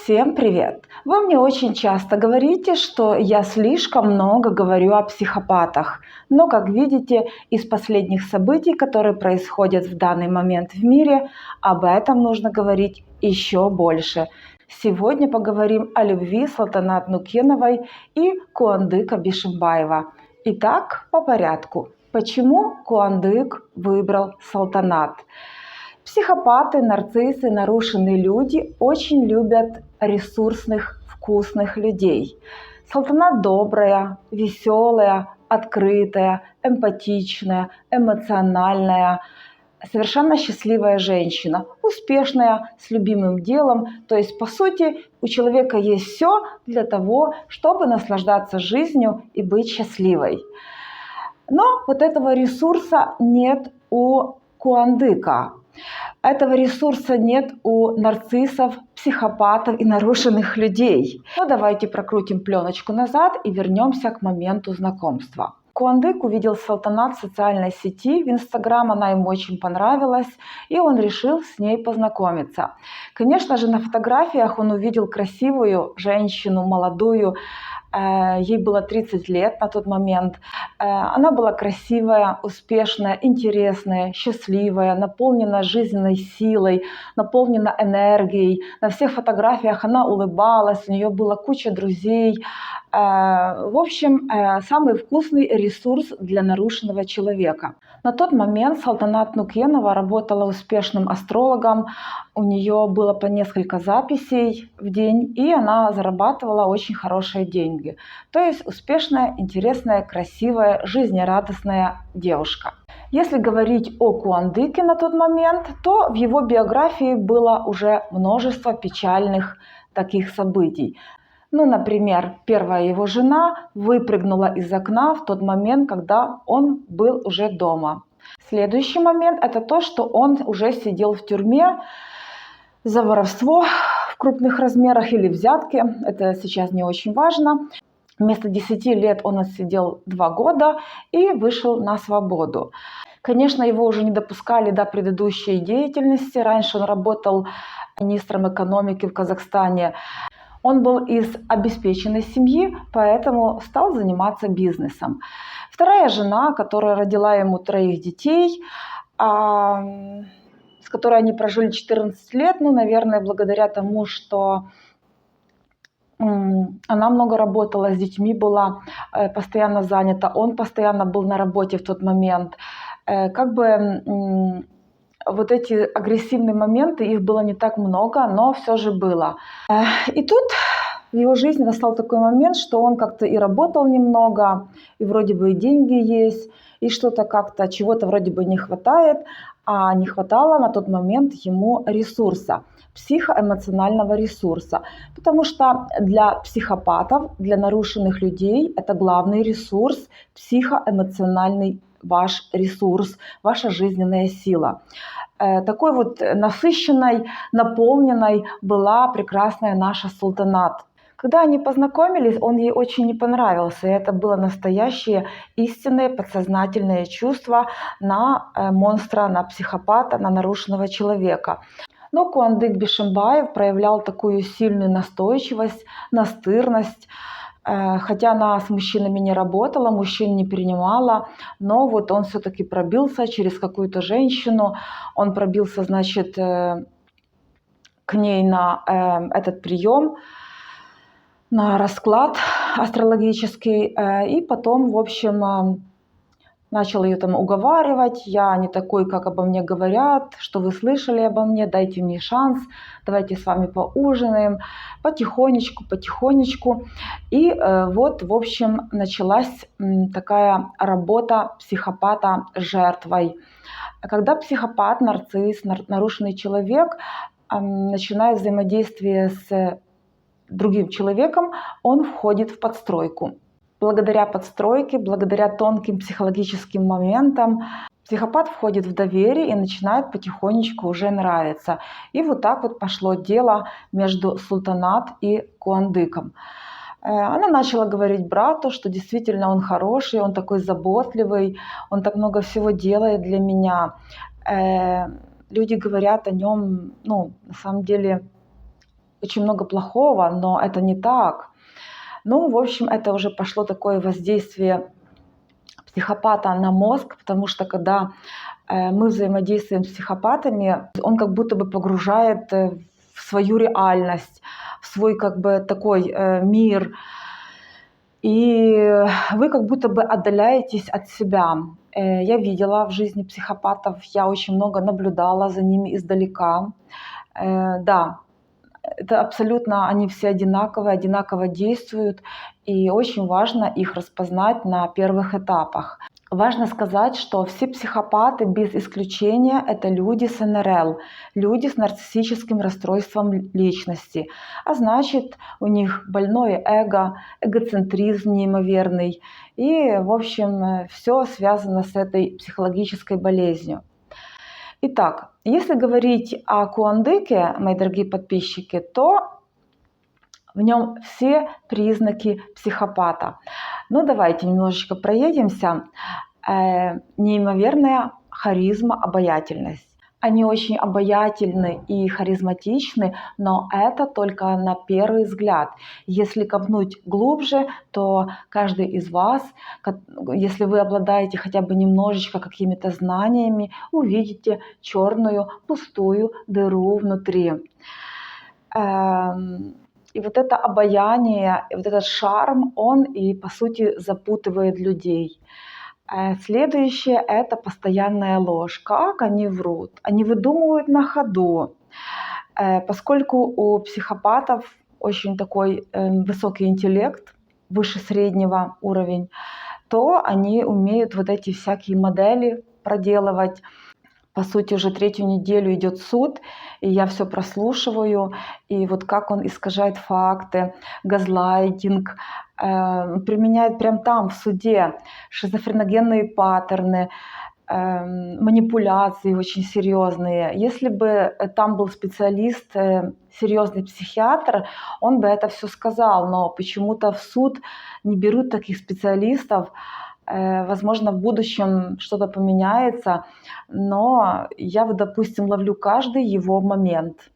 Всем привет! Вы мне очень часто говорите, что я слишком много говорю о психопатах. Но, как видите, из последних событий, которые происходят в данный момент в мире, об этом нужно говорить еще больше. Сегодня поговорим о любви Салтанат Нукеновой и Куандыка Бишимбаева. Итак, по порядку. Почему Куандык выбрал Салтанат? Психопаты, нарциссы, нарушенные люди очень любят ресурсных, вкусных людей. Салтанат добрая, веселая, открытая, эмпатичная, эмоциональная, совершенно счастливая женщина, успешная, с любимым делом. То есть, по сути, у человека есть все для того, чтобы наслаждаться жизнью и быть счастливой. Но вот этого ресурса нет у Куандыка. Этого ресурса нет у нарциссов, психопатов и нарушенных людей. Но давайте прокрутим пленочку назад и вернемся к моменту знакомства. Куандык увидел Салтанат в социальной сети, в Инстаграм, она ему очень понравилась, и он решил с ней познакомиться. Конечно же, на фотографиях он увидел красивую женщину, молодую, ей было 30 лет на тот момент. Она была красивая, успешная, интересная, счастливая, наполнена жизненной силой, наполнена энергией. На всех фотографиях она улыбалась, у нее была куча друзей. В общем, самый вкусный ресурс для нарушенного человека. На тот момент Салтанат Нукенова работала успешным астрологом, у нее было по несколько записей в день, и она зарабатывала очень хорошие деньги. То есть успешная, интересная, красивая, жизнерадостная девушка. Если говорить о Куандыке на тот момент, то в его биографии было уже множество печальных таких событий. Например, первая его жена выпрыгнула из окна в тот момент, когда он был уже дома. Следующий момент – это то, что он уже сидел в тюрьме за воровство в крупных размерах или взятки. Это сейчас не очень важно. Вместо 10 лет он отсидел 2 года и вышел на свободу. Конечно, его уже не допускали до предыдущей деятельности. Раньше он работал министром экономики в Казахстане. Он был из обеспеченной семьи, поэтому стал заниматься бизнесом. Вторая жена, которая родила ему 3 детей, с которой они прожили 14 лет, наверное, благодаря тому, что она много работала с детьми, была постоянно занята, он постоянно был на работе в тот момент. Вот эти агрессивные моменты, их было не так много, но все же было. И тут в его жизни настал такой момент, что он как-то и работал немного, и вроде бы и деньги есть, и что-то как-то, чего-то вроде бы не хватает, а не хватало на тот момент ему ресурса, психоэмоционального ресурса. Потому что для психопатов, для нарушенных людей это главный ресурс, психоэмоциональный ваш ресурс, ваша жизненная сила. Такой вот насыщенной, наполненной была прекрасная наша Салтанат. Когда они познакомились, он ей очень не понравился. И это было настоящее, истинное, подсознательное чувство на монстра, на психопата, на нарушенного человека. Но Куандык Бишимбаев проявлял такую сильную настойчивость, настырность. Хотя она с мужчинами не работала, мужчин не принимала, но вот он все-таки пробился через какую-то женщину. Он пробился, значит, к ней на этот прием, на расклад астрологический. И потом, в общем, начал ее там уговаривать: я не такой, как обо мне говорят, что вы слышали обо мне, дайте мне шанс, давайте с вами поужинаем, потихонечку, потихонечку. И вот, в общем, началась такая работа психопата с жертвой. Когда психопат, нарцисс, нарушенный человек начинает взаимодействие с другим человеком, он входит в подстройку. Благодаря подстройке, благодаря тонким психологическим моментам психопат входит в доверие и начинает потихонечку уже нравиться. И вот так вот пошло дело между Салтанат и Куандыком. Она начала говорить брату, что действительно он хороший, он такой заботливый, он так много всего делает для меня. Люди говорят о нем, на самом деле, очень много плохого, но это не так. Ну, в общем, это уже пошло такое воздействие психопата на мозг, потому что когда мы взаимодействуем с психопатами, он как будто бы погружает в свою реальность, в свой как бы такой мир, и вы как будто бы отдаляетесь от себя. Я видела в жизни психопатов, я очень много наблюдала за ними издалека. Да, это абсолютно, они все одинаковые, одинаково действуют, и очень важно их распознать на первых этапах. Важно сказать, что все психопаты без исключения это люди с НРЛ, люди с нарциссическим расстройством личности. А значит, у них больное эго, эгоцентризм неимоверный. И, в общем, все связано с этой психологической болезнью. Итак, если говорить о Куандыке, мои дорогие подписчики, то в нем все признаки психопата. Ну, давайте немножечко проедемся. Неимоверная харизма, обаятельность. Они очень обаятельны и харизматичны, но это только на первый взгляд. Если копнуть глубже, то каждый из вас, если вы обладаете хотя бы немножечко какими-то знаниями, увидите черную пустую дыру внутри. И вот это обаяние, и вот этот шарм, он и по сути запутывает людей. Следующее – это постоянная ложь. Как они врут? Они выдумывают на ходу. Поскольку у психопатов очень такой высокий интеллект, выше среднего уровень, то они умеют вот эти всякие модели проделывать. По сути, уже третью неделю идет суд, и я все прослушиваю, и вот как он искажает факты, газлайтинг, применяет прямо там, в суде, шизофреногенные паттерны, манипуляции очень серьезные. Если бы там был специалист, серьезный психиатр, он бы это все сказал, но почему-то в суд не берут таких специалистов. Возможно, в будущем что-то поменяется, но я, вот, допустим, ловлю каждый его момент.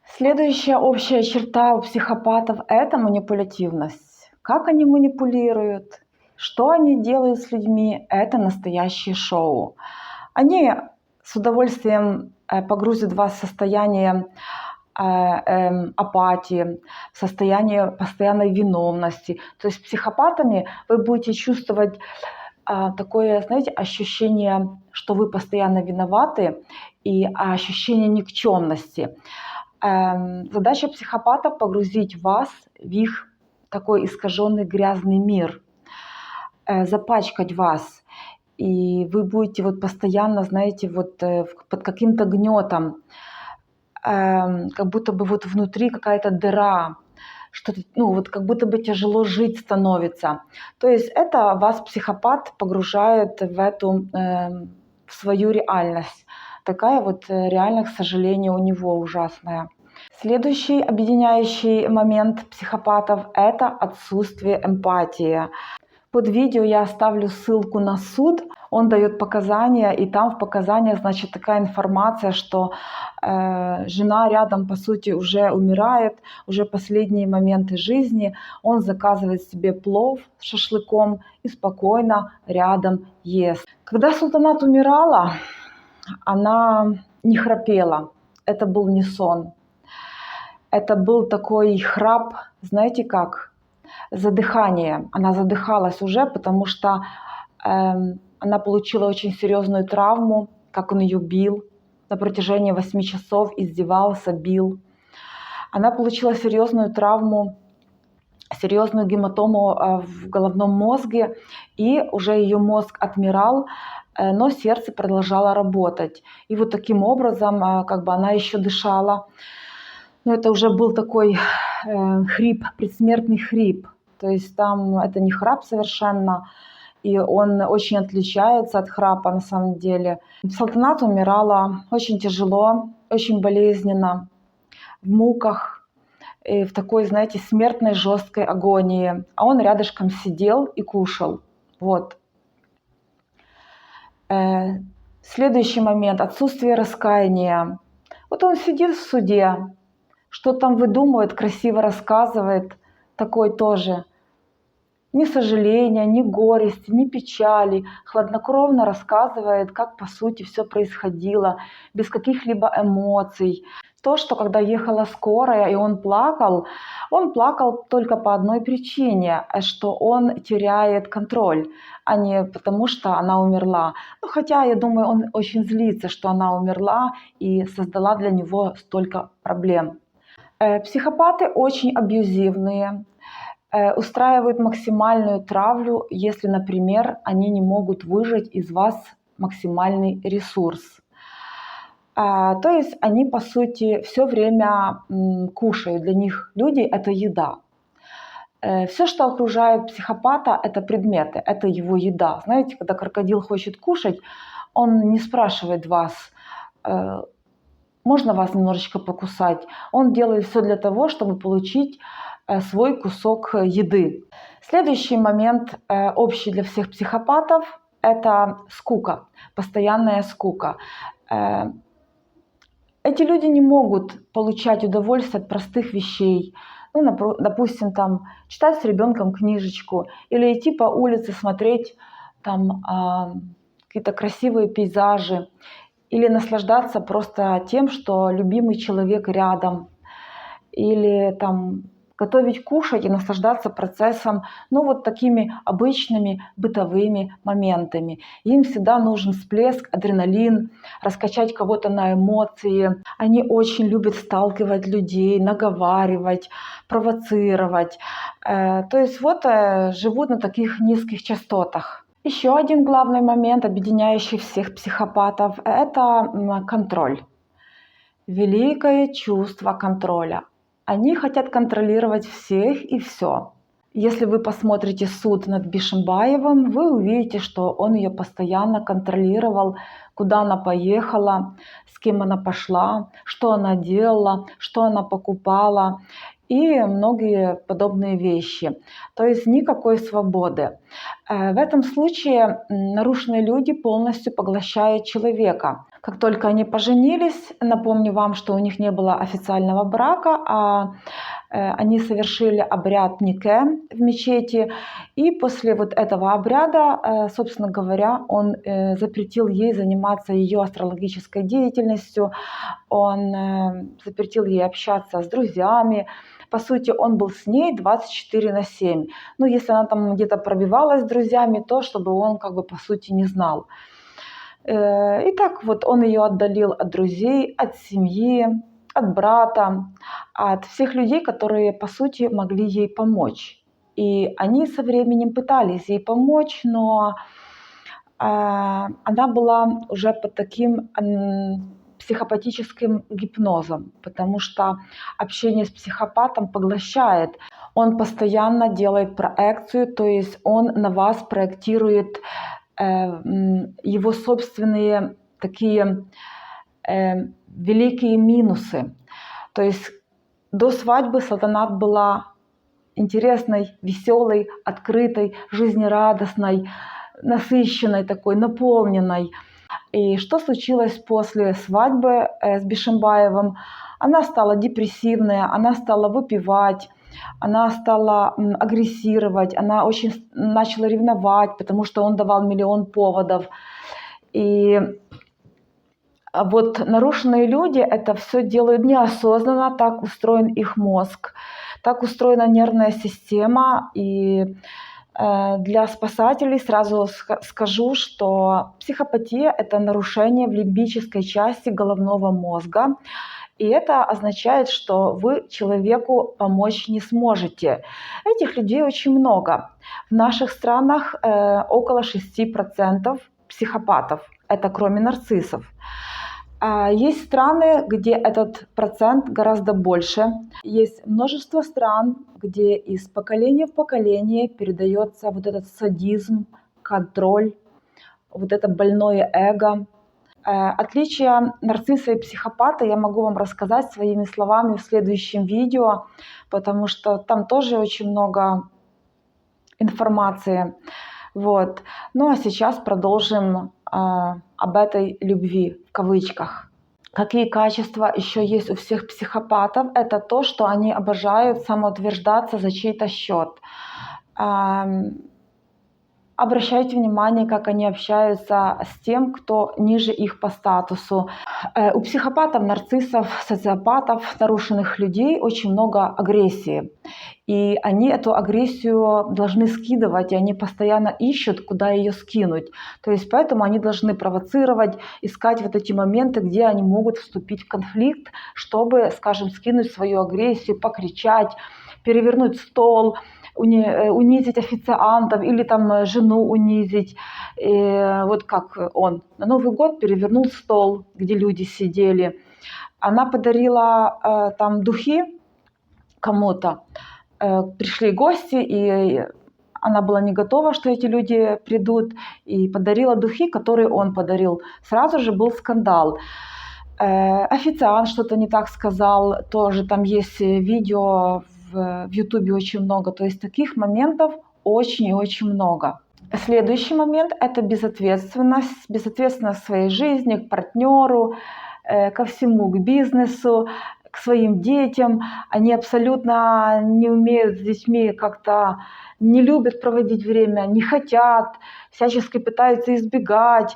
Следующая общая черта у психопатов – это манипулятивность. Как они манипулируют, что они делают с людьми – это настоящее шоу. Они с удовольствием погрузят вас в состояние апатии, в состояние постоянной виновности. То есть психопатами вы будете чувствовать такое, знаете, ощущение, что вы постоянно виноваты, и ощущение никчемности. Задача психопатов – погрузить вас в их такой искаженный грязный мир, запачкать вас. И вы будете вот постоянно, знаете, вот под каким-то гнетом, как будто бы вот внутри какая-то дыра, что-то, ну вот как будто бы тяжело жить становится. То есть это вас психопат погружает в эту, в свою реальность. Такая вот реальность, к сожалению, у него ужасная. Следующий объединяющий момент психопатов – это отсутствие эмпатии. Под видео я оставлю ссылку на суд, он дает показания, и там в показаниях, значит, такая информация, что жена рядом, по сути, уже умирает, уже последние моменты жизни, он заказывает себе плов с шашлыком и спокойно рядом ест. Когда Султанат умирала, она не храпела, это был не сон, это был такой храп, знаете как? Задыхание. Она задыхалась уже, потому что она получила очень серьезную травму, как он ее бил на протяжении 8 часов, издевался, бил. Она получила серьезную травму, серьезную гематому в головном мозге, и уже ее мозг отмирал, но сердце продолжало работать. И вот таким образом как бы она еще дышала. Но это уже был такой хрип, предсмертный хрип. То есть там это не храп совершенно, и он очень отличается от храпа на самом деле. Салтанат умирала очень тяжело, очень болезненно, в муках, и в такой, знаете, смертной жесткой агонии. А он рядышком сидел и кушал. Вот. Следующий момент – отсутствие раскаяния. Вот он сидит в суде, что там выдумывает, красиво рассказывает, такой тоже. Ни сожаления, ни горести, ни печали, хладнокровно рассказывает, как по сути все происходило, без каких-либо эмоций. То, что когда ехала скорая и он плакал только по одной причине, что он теряет контроль, а не потому, что она умерла. Ну, хотя, я думаю, он очень злится, что она умерла и создала для него столько проблем. Психопаты очень абьюзивные, устраивают максимальную травлю, если, например, они не могут выжать из вас максимальный ресурс. То есть они, по сути, все время кушают. Для них люди – это еда. Все, что окружает психопата – это предметы, это его еда. Знаете, когда крокодил хочет кушать, он не спрашивает вас, можно вас немножечко покусать. Он делает все для того, чтобы получить свой кусок еды. Следующий момент, общий для всех психопатов, это скука, постоянная скука. Эти люди не могут получать удовольствие от простых вещей. Ну, допустим, там, читать с ребенком книжечку или идти по улице, смотреть там, какие-то красивые пейзажи, или наслаждаться просто тем, что любимый человек рядом, или там готовить, кушать и наслаждаться процессом, ну вот такими обычными бытовыми моментами. Им всегда нужен всплеск, адреналин, раскачать кого-то на эмоции. Они очень любят сталкивать людей, наговаривать, провоцировать. То есть вот живут на таких низких частотах. Еще один главный момент, объединяющий всех психопатов, это контроль. Великое чувство контроля. Они хотят контролировать всех и все. Если вы посмотрите суд над Бишимбаевым, вы увидите, что он ее постоянно контролировал, куда она поехала, с кем она пошла, что она делала, что она покупала и многие подобные вещи. То есть никакой свободы. В этом случае нарушенные люди полностью поглощают человека. Как только они поженились, напомню вам, что у них не было официального брака, а они совершили обряд нике в мечети, и после вот этого обряда, собственно говоря, он запретил ей заниматься ее астрологической деятельностью, он запретил ей общаться с друзьями. По сути, он был с ней 24/7. Ну, если она там где-то пробивалась с друзьями, то чтобы он как бы по сути не знал. И так вот он ее отдалил от друзей, от семьи, от брата, от всех людей, которые по сути могли ей помочь. И они со временем пытались ей помочь, но она была уже под таким психопатическим гипнозом, потому что общение с психопатом поглощает. Он постоянно делает проекцию, то есть он на вас проектирует его собственные такие великие минусы. То есть до свадьбы Салтанат была интересной, веселой, открытой, жизнерадостной, насыщенной такой, наполненной. И что случилось после свадьбы с Бишимбаевым? Она стала депрессивная, она стала выпивать, она стала агрессировать, она очень начала ревновать, потому что он давал миллион поводов. И вот нарушенные люди это все делают неосознанно, так устроен их мозг, так устроена нервная система. И для спасателей сразу скажу, что психопатия – это нарушение в лимбической части головного мозга. И это означает, что вы человеку помочь не сможете. Этих людей очень много. В наших странах около 6% психопатов. Это кроме нарциссов. Есть страны, где этот процент гораздо больше. Есть множество стран, где из поколения в поколение передается вот этот садизм, контроль, вот это больное эго. Отличия нарцисса и психопата я могу вам рассказать своими словами в следующем видео, потому что там тоже очень много информации. Вот. Ну а сейчас продолжим об этой любви в кавычках. Какие качества еще есть у всех психопатов? Это то, что они обожают самоутверждаться за чей-то счет. Обращайте внимание, как они общаются с тем, кто ниже их по статусу. У психопатов, нарциссов, социопатов, нарушенных людей очень много агрессии. И они эту агрессию должны скидывать, и они постоянно ищут, куда ее скинуть. То есть поэтому они должны провоцировать, искать вот эти моменты, где они могут вступить в конфликт, чтобы, скажем, скинуть свою агрессию, покричать, перевернуть стол, унизить официантов или там жену унизить. И вот как он на Новый год перевернул стол, где люди сидели. Она подарила там духи кому-то. Пришли гости, и она была не готова, что эти люди придут, и подарила духи, которые он подарил. Сразу же был скандал. Официант что-то не так сказал, тоже там есть видео в Ютубе очень много. То есть таких моментов очень и очень много. Следующий момент – это безответственность. Безответственность в своей жизни, к партнеру, ко всему, к бизнесу, к своим детям. Они абсолютно не умеют с детьми как-то, не любят проводить время, не хотят, всячески пытаются избегать.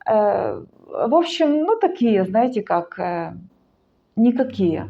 В общем, ну такие, знаете, как никакие.